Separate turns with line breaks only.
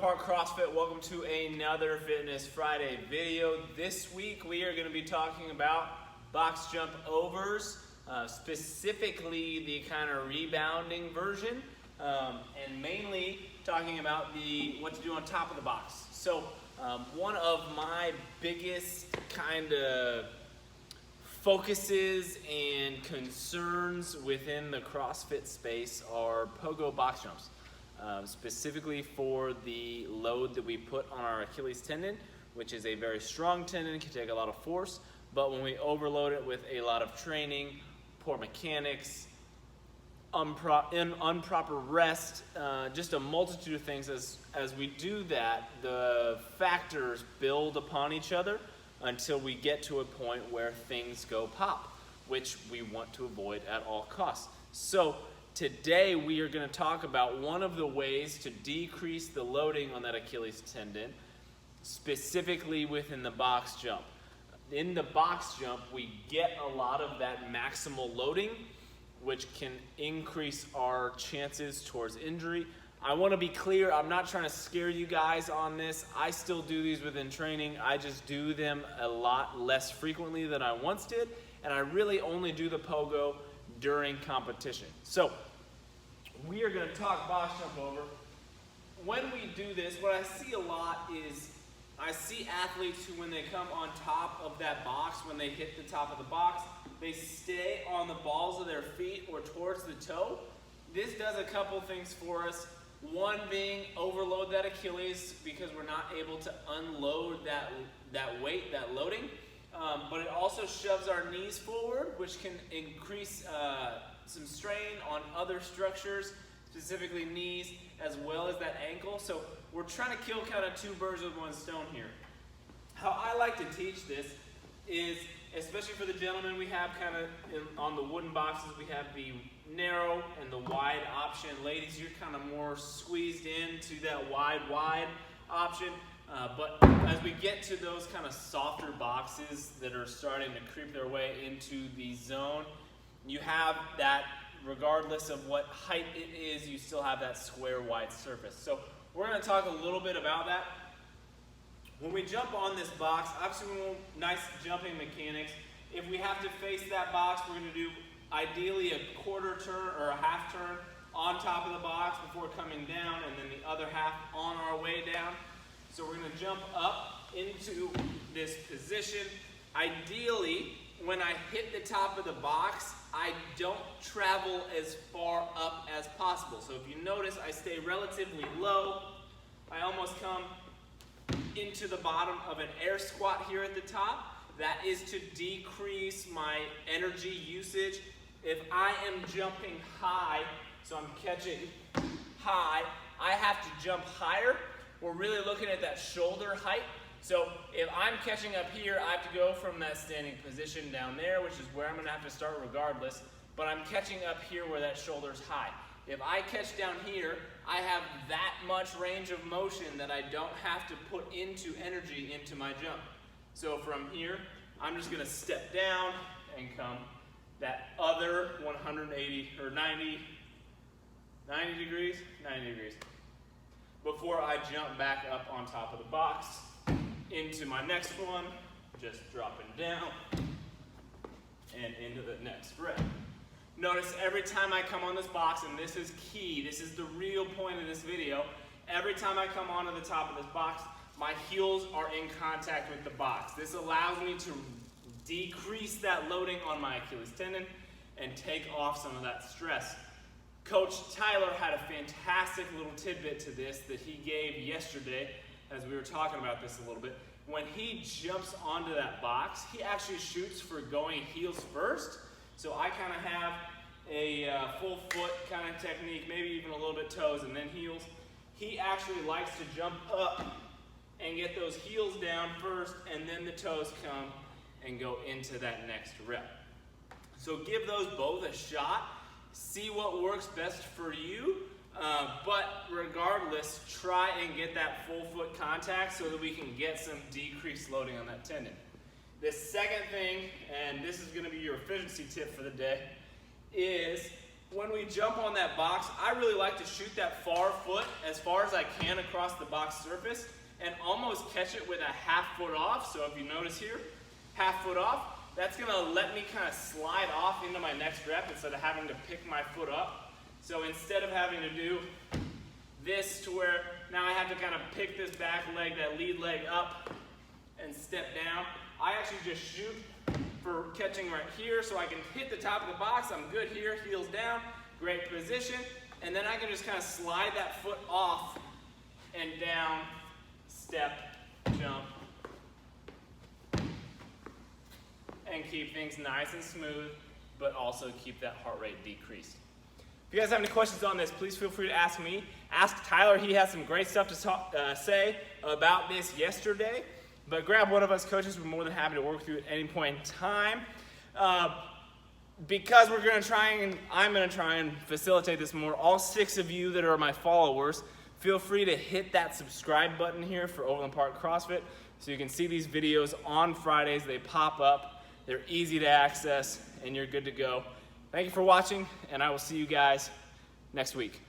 Park CrossFit. Welcome to another Fitness Friday video. This week we are going to be talking about box jump overs, specifically the kind of rebounding version, and mainly talking about what to do on top of the box. So one of my biggest kind of focuses and concerns within the CrossFit space are pogo box jumps. Specifically for the load that we put on our Achilles tendon, which is a very strong tendon, can take a lot of force, but when we overload it with a lot of training, poor mechanics, improper rest, just a multitude of things, as we do that, the factors build upon each other until we get to a point where things go pop, which we want to avoid at all costs. So today we are going to talk about one of the ways to decrease the loading on that Achilles tendon, specifically within the box jump. In the box jump, we get a lot of that maximal loading, which can increase our chances towards injury. I want to be clear, I'm not trying to scare you guys on this. I still do these within training. I just do them a lot less frequently than I once did, and I really only do the pogo during competition. So we are going to talk box jump over. When we do this, what I see a lot is I see athletes who, when they come on top of that box, when they hit the top of the box, they stay on the balls of their feet or towards the toe. This does a couple things for us. One being overload that Achilles because we're not able to unload that weight, that loading. But it also shoves our knees forward, which can increase some strain on other structures, specifically knees, as well as that ankle. So we're trying to kill kind of two birds with one stone here. How I like to teach this is, especially for the gentlemen, we have kind of on the wooden boxes, we have the narrow and the wide option. Ladies, you're kind of more squeezed into that wide option. But as we get to those kind of softer boxes that are starting to creep their way into the zone, you have that, regardless of what height it is, you still have that square wide surface. So we're going to talk a little bit about that. When we jump on this box, obviously we want nice jumping mechanics. If we have to face that box, we're going to do ideally a quarter turn or a half turn on top of the box before coming down, and then the other half on our way down. So we're going to jump up into this position. Ideally, when I hit the top of the box, I don't travel as far up as possible. So if you notice, I stay relatively low. I almost come into the bottom of an air squat here at the top. That is to decrease my energy usage. If I am jumping high, so I'm catching high, I have to jump higher. We're really looking at that shoulder height. So if I'm catching up here, I have to go from that standing position down there, which is where I'm going to have to start regardless, but I'm catching up here where that shoulder's high. If I catch down here, I have that much range of motion that I don't have to put into energy into my jump. So from here, I'm just going to step down and come that other 180 or 90 degrees before I jump back up on top of the box into my next one, just dropping down and into the next rep. Notice every time I come on this box, and this is key, this is the real point of this video, every time I come onto the top of this box, my heels are in contact with the box. This allows me to decrease that loading on my Achilles tendon and take off some of that stress. Coach Tyler had a fantastic little tidbit to this that he gave yesterday as we were talking about this a little bit. When he jumps onto that box, he actually shoots for going heels first. So I kind of have a full foot kind of technique, maybe even a little bit toes and then heels. He actually likes to jump up and get those heels down first, and then the toes come and go into that next rep. So give those both a shot. See what works best for you, but regardless, try and get that full foot contact so that we can get some decreased loading on that tendon. The second thing, and this is going to be your efficiency tip for the day, is when we jump on that box, I really like to shoot that far foot as far as I can across the box surface and almost catch it with a half foot off. So if you notice here, half foot off, that's gonna let me kind of slide off into my next rep instead of having to pick my foot up. So instead of having to do this to where now I have to kind of pick this back leg, that lead leg up and step down, I actually just shoot for catching right here so I can hit the top of the box. I'm good here, heels down, great position. And then I can just kind of slide that foot off and down, step, jump, and keep things nice and smooth, but also keep that heart rate decreased. If you guys have any questions on this, please feel free to ask me. Ask Tyler, he has some great stuff to say about this yesterday. But grab one of us coaches, we're more than happy to work with you at any point in time. Because we're gonna I'm gonna try and facilitate this more, all 6 of you that are my followers, feel free to hit that subscribe button here for Overland Park CrossFit so you can see these videos on Fridays. They pop up, they're easy to access, and you're good to go. Thank you for watching, and I will see you guys next week.